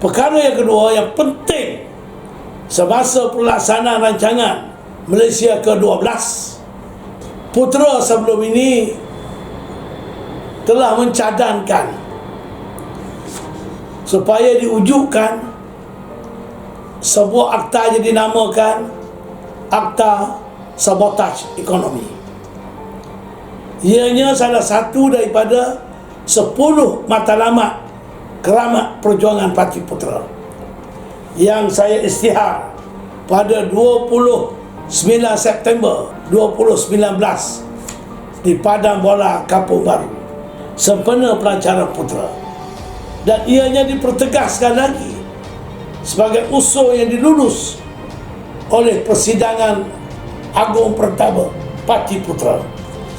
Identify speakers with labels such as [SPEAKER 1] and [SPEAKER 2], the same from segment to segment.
[SPEAKER 1] Perkara yang kedua yang penting semasa pelaksanaan rancangan Malaysia ke-12, Putera sebelum ini telah mencadangkan supaya diwujudkan sebuah akta yang dinamakan Akta Sabotaj Ekonomi. Ianya salah satu daripada 10 matlamat keramat perjuangan Parti Putera yang saya isytihar pada 29 September 2019 di Padang Bola Kampung Baru sempena pelancaran Putera, dan ianya dipertegaskan lagi sebagai usul yang dilulus oleh Persidangan Agung Pertama Parti Putera,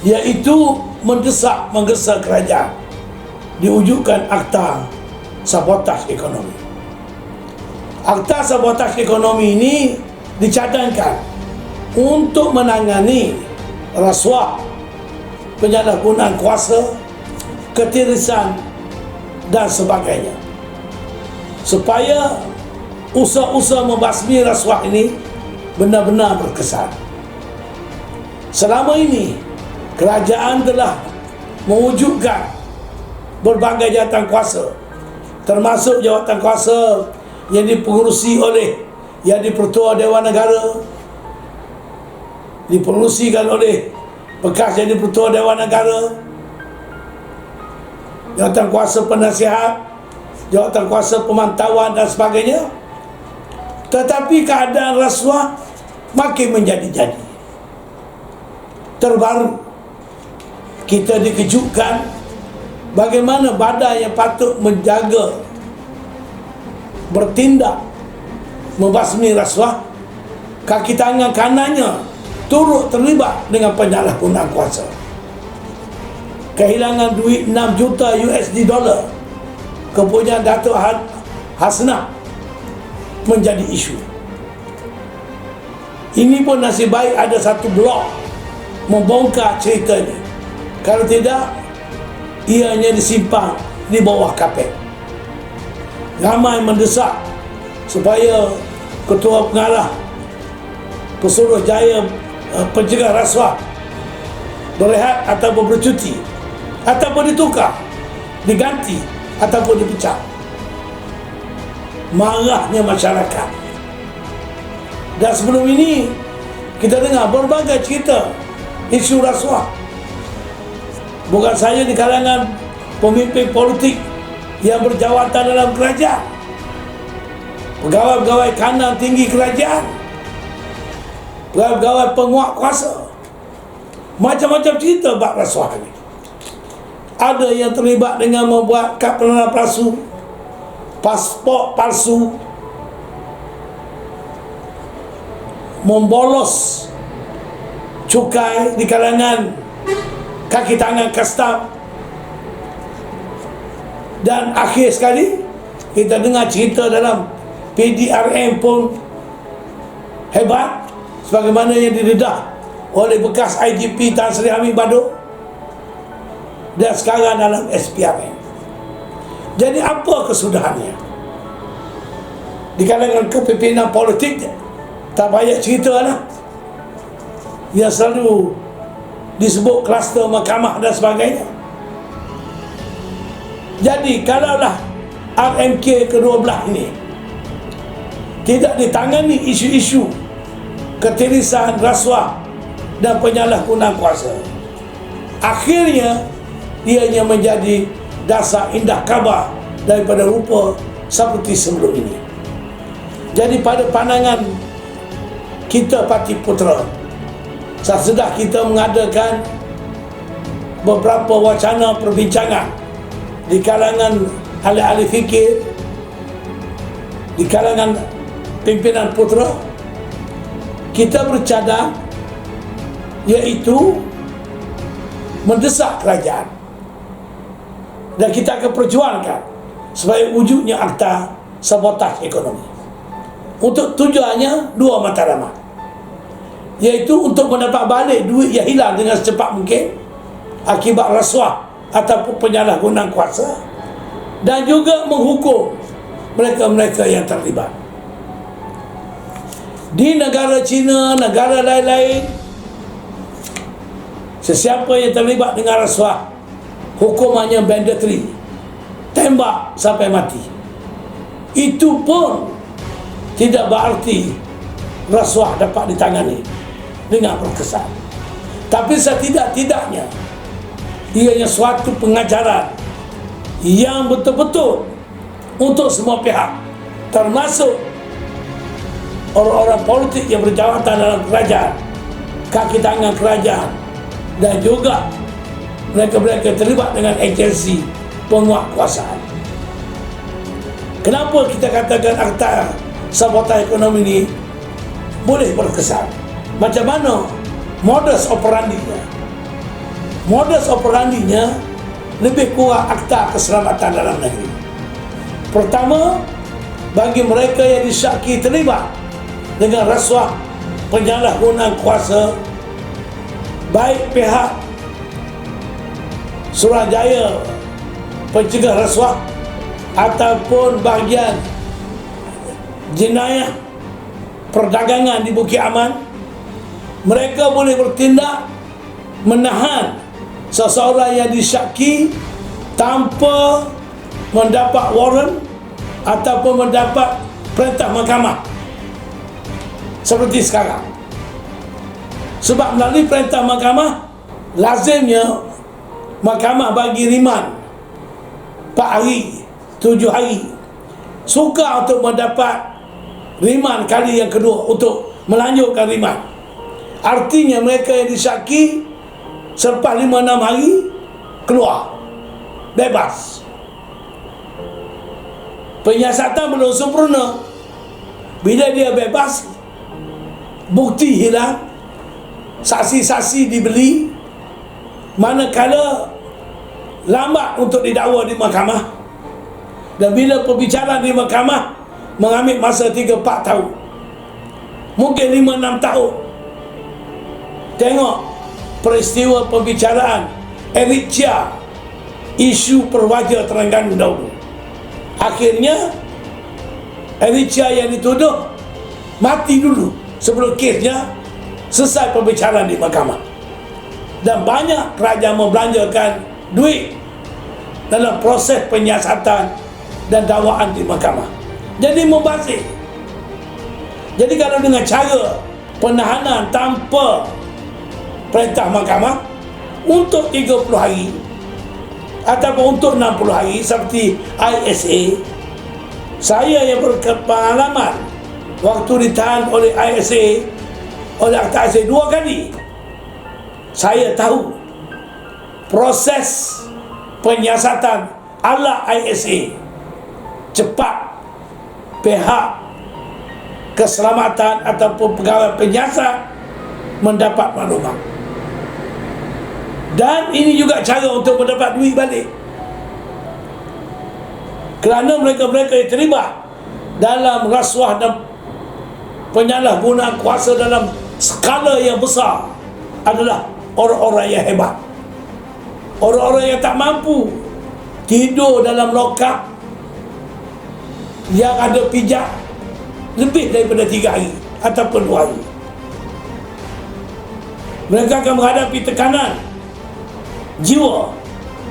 [SPEAKER 1] iaitu menggesa kerajaan diwujudkan Akta Sabotaj Ekonomi. Akta Sabotaj Ekonomi ini dicadangkan untuk menangani rasuah, penyalahgunaan kuasa, ketirisan dan sebagainya, supaya usaha-usaha membasmi rasuah ini benar-benar berkesan. Selama ini kerajaan telah mewujudkan berbagai jawatan kuasa, termasuk jawatan kuasa yang dipengerusi oleh Yang di-Pertua Dewan Negara, dipengerusikan oleh bekas Yang di-Pertua Dewan Negara, jawatan kuasa penasihat, jawatan kuasa pemantauan dan sebagainya. Tetapi keadaan rasuah makin menjadi-jadi. Terbaru kita dikejutkan bagaimana badan yang patut menjaga, bertindak membasmi rasuah, kaki tangan kanannya turut terlibat dengan penyalahgunaan kuasa. Kehilangan duit 6 juta USD dolar kepunyaan Datuk Hasnah menjadi isu. Ini pun nasib baik ada satu blog membongkar cerita ini. Kalau tidak, ianya disimpan di bawah kapet. Ramai mendesak supaya Ketua Pengarah Pesuruhjaya Pencegah Rasuah berehat ataupun bercuti, ataupun ditukar, diganti ataupun dipecat. Marahnya masyarakat. Dan sebelum ini kita dengar berbagai cerita isu rasuah, bukan saja di kalangan pemimpin politik yang berjawatan dalam kerajaan, pegawai-pegawai kanan tinggi kerajaan, pegawai penguat kuasa. Macam-macam cerita bab rasuah ini. Ada yang terlibat dengan membuat kad pengenalan palsu, pasport palsu, membolos cukai di kalangan kaki tangan custom. Dan akhir sekali kita dengar cerita dalam PDRM pun hebat, sebagaimana yang didedah oleh bekas IGP Tan Sri Hamid Bado dan sekarang dalam SPRM. Jadi apa kesudahannya? Di kalangan kepimpinan politik tak banyak cerita lah, yang selalu disebut kluster mahkamah dan sebagainya. Jadi kalaulah RMK ke-12 ini tidak ditangani isu-isu ketirisan, rasuah dan penyalahgunaan kuasa, akhirnya ianya menjadi dasar indah khabar daripada rupa seperti sebelum ini. Jadi pada pandangan kita Parti Putera, sesudah kita mengadakan beberapa wacana perbincangan di kalangan ahli-ahli fikir, di kalangan pimpinan Putera, kita bercadang iaitu mendesak kerajaan, dan kita akan perjuangkan supaya wujudnya Akta Sabotaj Ekonomi. Untuk tujuannya dua matlamat, iaitu untuk mendapat balik duit yang hilang dengan secepat mungkin akibat rasuah ataupun penyalahgunaan kuasa, dan juga menghukum mereka-mereka yang terlibat. Di negara China, negara lain-lain, sesiapa yang terlibat dengan rasuah, hukumannya mandatory, tembak sampai mati. Itu pun tidak berarti rasuah dapat ditangani dengan berkesan. Tapi setidak-tidaknya ianya suatu pengajaran yang betul-betul untuk semua pihak, termasuk orang-orang politik yang berjawatan dalam kerajaan, kaki tangan kerajaan, dan juga mereka-mereka terlibat dengan agensi penguatkuasaan. Kenapa kita katakan akta sabotaj ekonomi ini boleh berkesan? Macam mana modus operandinya? Modus operandinya lebih kurang akta keselamatan dalam negeri. Pertama, bagi mereka yang disyaki terlibat dengan rasuah, penyalahgunaan kuasa, baik pihak Suruhanjaya Pencegah Rasuah ataupun bahagian jenayah perdagangan di Bukit Aman, mereka boleh bertindak menahan seseorang yang disyaki tanpa mendapat warrant ataupun mendapat perintah mahkamah seperti sekarang. Sebab melalui perintah mahkamah, lazimnya mahkamah bagi riman 4 hari, 7 hari. Sukar untuk mendapat riman kali yang kedua untuk melanjutkan riman. Artinya mereka yang disyaki selepas 5-6 hari keluar bebas. Penyiasatan belum sempurna. Bila dia bebas, bukti hilang, saksi-saksi dibeli, manakala lambat untuk didakwa di mahkamah, dan bila perbicaraan di mahkamah mengambil masa 3-4 tahun, mungkin 5-6 tahun. Tengok peristiwa pembicaraan Eric Chia, isu perwaja Terengganu dahulu. Akhirnya Eric Chia yang dituduh mati dulu sebelum kesnya selesai pembicaraan di mahkamah. Dan banyak kerajaan membelanjakan duit dalam proses penyiasatan dan dakwaan di mahkamah. Jadi membazir. Jadi kalau dengan cara penahanan tanpa perintah mahkamah untuk 30 hari ataupun untuk 60 hari seperti ISA, saya yang berpengalaman waktu ditahan oleh ISA, oleh akta ISA 2 kali, saya tahu proses penyiasatan ala ISA cepat. Pihak keselamatan ataupun pegawai penyiasat mendapat maklumat, dan ini juga cara untuk mendapat duit balik, kerana mereka-mereka yang terlibat dalam rasuah dan penyalahgunaan kuasa dalam skala yang besar adalah orang-orang yang hebat, orang-orang yang tak mampu tidur dalam lokap yang ada pijak lebih daripada 3 hari ataupun 2 hari. Mereka akan menghadapi tekanan jiwa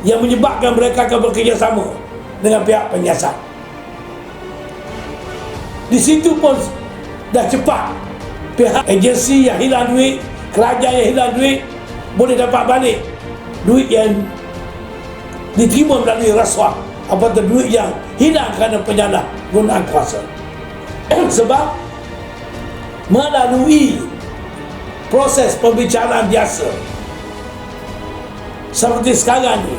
[SPEAKER 1] yang menyebabkan mereka akan bekerjasama dengan pihak penyiasat. Di situ pun dah cepat pihak agensi yang hilang duit, kerajaan yang hilang duit boleh dapat balik duit yang diterima melalui rasuah, apatah duit yang hilang kerana penyalahgunaan kuasa. Sebab melalui proses pembicaraan biasa seperti sekarang ni,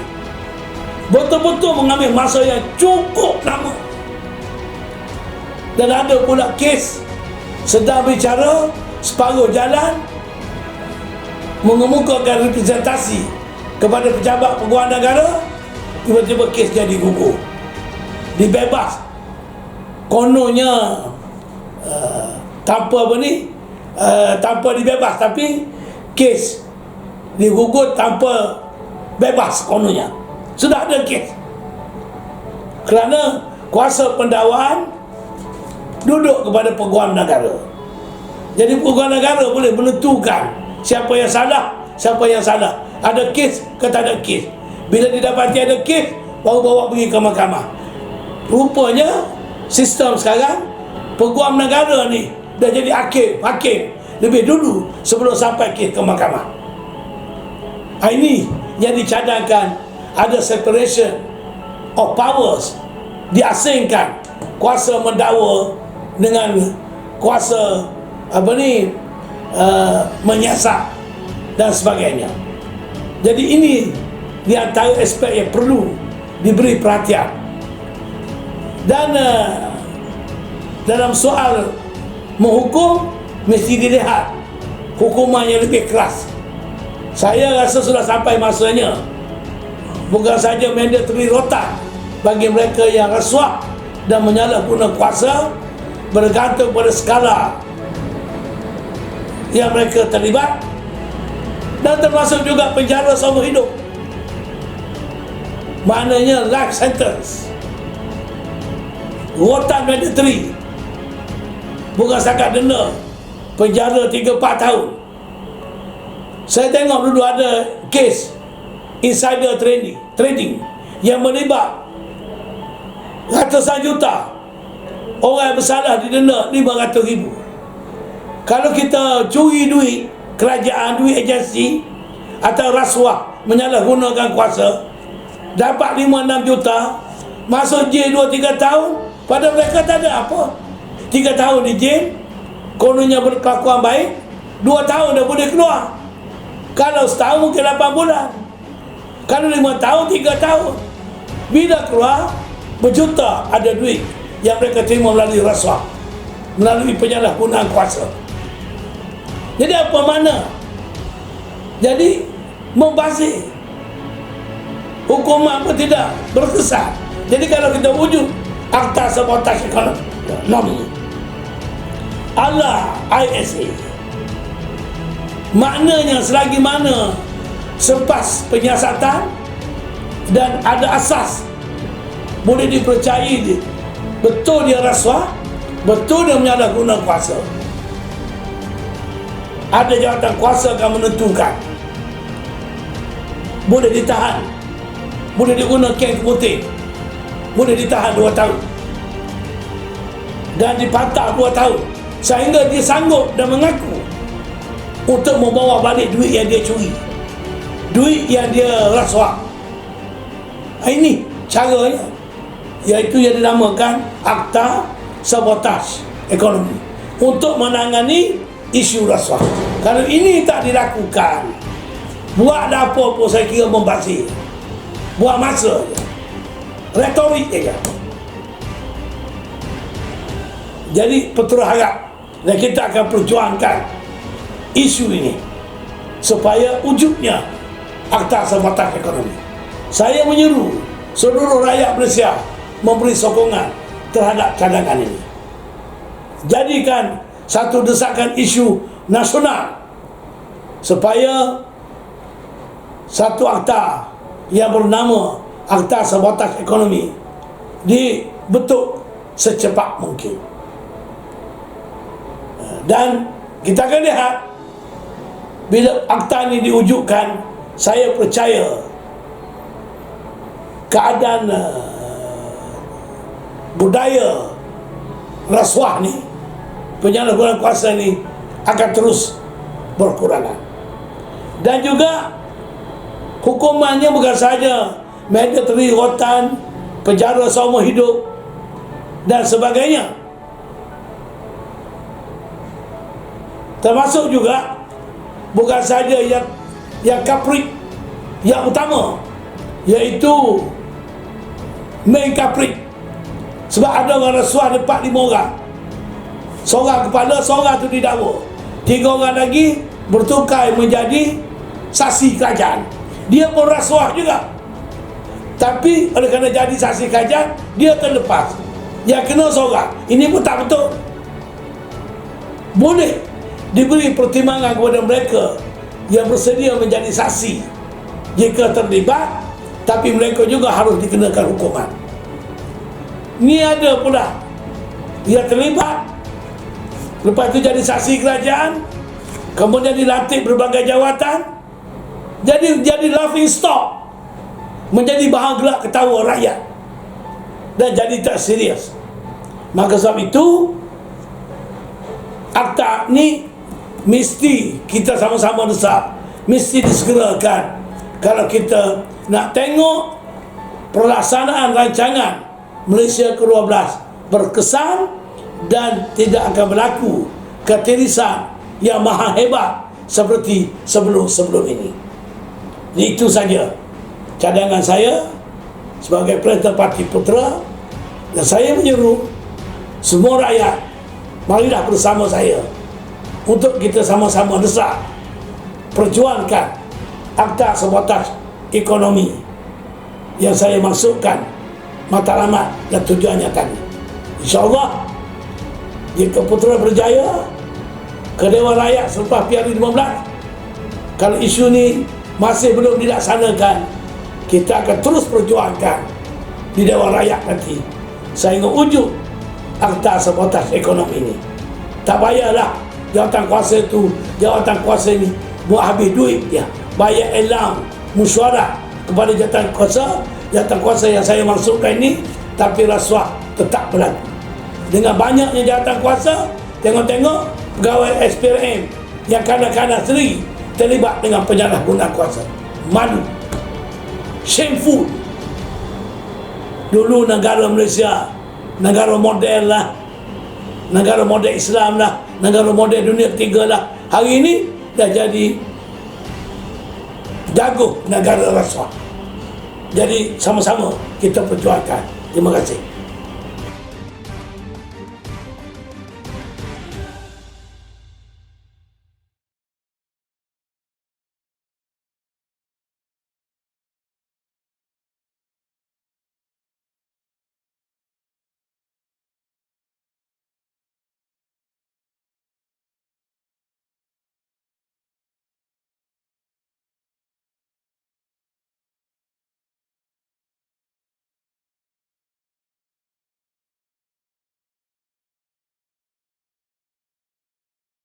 [SPEAKER 1] betul-betul mengambil masa yang cukup lama. Dan ada pula kes sedang bicara, separuh jalan mengemukakan representasi kepada pejabat peguam negara, tiba-tiba kes jadi gugur, dibebas. Kononnya tanpa apa ni, tanpa dibebas, tapi kes digugur tanpa bebas kononnya. Sudah ada kes. Kerana kuasa pendakwaan duduk kepada peguam negara. Jadi peguam negara boleh menentukan siapa yang salah, siapa yang salah, ada kes ke tak ada kes. Bila didapati ada kes, baru bawa pergi ke mahkamah. Rupanya sistem sekarang peguam negara ni dah jadi hakim lebih dulu sebelum sampai kes ke mahkamah. Ini yang dicadangkan, ada separation of powers, diasingkan kuasa mendakwa dengan kuasa menyiasat dan sebagainya. Jadi ini di antara aspek yang perlu diberi perhatian. Dan dalam soal menghukum, mesti dilihat hukuman yang lebih keras. Saya rasa sudah sampai masanya, bukan saja mandatory rotan bagi mereka yang rasuah dan menyalahguna kuasa bergantung pada skala yang mereka terlibat, dan termasuk juga penjara seumur hidup, maknanya life sentence, rotan mandatory, bukan setakat denda, penjara 3-4 tahun. Saya tengok dulu ada kes insider trading yang melibat ratusan juta, orang yang bersalah didenda 500,000. Kalau kita curi duit kerajaan, duit agensi atau rasuah, menyalahgunakan kuasa, dapat 5-6 juta, masuk jail 2-3 tahun, pada mereka tak ada apa. 3 tahun di jail, kononnya berkelakuan baik, 2 tahun dah boleh keluar. Kalau setahun mungkin 8 bulan, kalau 5 tahun 3 tahun. Bila keluar, berjuta ada duit yang mereka terima melalui rasuah, melalui penyalahgunaan kuasa. Jadi apa makna? Jadi membazir, hukuman apa tidak berkesan. Jadi kalau kita wujud akta sabotaj ekonomi ala ISA, maknanya selagi mana selepas penyiasatan dan ada asas boleh dipercayai betul dia rasuah, betul dia menyalahguna kuasa, ada jawatan kuasa akan menentukan, boleh ditahan, boleh digunakan kemuting, boleh ditahan 2 tahun dan dipantak 2 tahun sehingga dia sanggup dan mengaku untuk membawa balik duit yang dia curi, duit yang dia rasuah. Ini caranya, iaitu yang dinamakan akta sabotaj ekonomi untuk menangani isu rasuah. Kalau ini tak dilakukan, buat apa pun saya kira membazir, buat masa je, retorik je. Jadi peterus harap, dan kita akan perjuangkan isu ini supaya wujudnya akta sabotaj ekonomi. Saya menyeru seluruh rakyat Malaysia memberi sokongan terhadap cadangan ini. Jadikan satu desakan isu nasional supaya satu akta yang bernama akta sabotaj ekonomi dibentuk secepat mungkin. Dan kita akan lihat bila akta ini diwujudkan, saya percaya keadaan budaya rasuah ni, penyalahgunaan kuasa ni akan terus berkurangan. Dan juga hukumannya bukan saja mandatory rotan, penjara seumur hidup dan sebagainya, termasuk juga bukan saja yang kaprik, yang utama, iaitu main kaprik. Sebab ada orang rasuah dapat 5 orang, seorang kepala, seorang tu didakwa, 3 orang lagi bertukar menjadi saksi kerajaan. Dia pun rasuah juga, tapi oleh kerana jadi saksi kerajaan, dia terlepas. Yang kena seorang. Ini pun tak betul. Boleh diberi pertimbangan kepada mereka yang bersedia menjadi saksi jika terlibat, tapi mereka juga harus dikenakan hukuman. Ni ada pula dia terlibat, lepas tu jadi saksi kerajaan, kemudian dilantik berbagai jawatan, jadi laughing stock, menjadi bahan gelak ketawa rakyat, dan jadi tak serius. Maka sebab itu akta ni mesti kita sama-sama desak, mesti disegerakan kalau kita nak tengok pelaksanaan rancangan Malaysia ke-12 berkesan dan tidak akan berlaku ketirisan yang maha hebat seperti sebelum-sebelum ini. Itu saja cadangan saya sebagai Presiden Parti Putera, dan saya menyeru semua rakyat, marilah bersama saya untuk kita sama-sama desak, perjuangkan akta sabotaj ekonomi yang saya maksudkan matlamat dan tujuannya tadi. InsyaAllah jika Putera berjaya ke Dewan Rakyat selepas PRU 15, kalau isu ni masih belum dilaksanakan, kita akan terus perjuangkan di Dewan Rakyat nanti sehingga wujud akta sabotaj ekonomi ini. Tak payahlah jawatan kuasa tu, jawatan kuasa ni buat habis duit dia, bayar elang mesyuarat kepada jawatan kuasa yang saya maksudkan ini, tapi rasuah tetap berlaku. Dengan banyaknya jawatan kuasa, tengok-tengok pegawai SPRM yang kanan-kanan sendiri terlibat dengan penyalahgunaan kuasa. Malu, shameful. Dulu negara Malaysia negara model lah, negara model Islam lah, negara model dunia ketiga lah. Hari ini dah jadi jago negara rasuah. Jadi sama-sama kita perjuangkan. Terima kasih.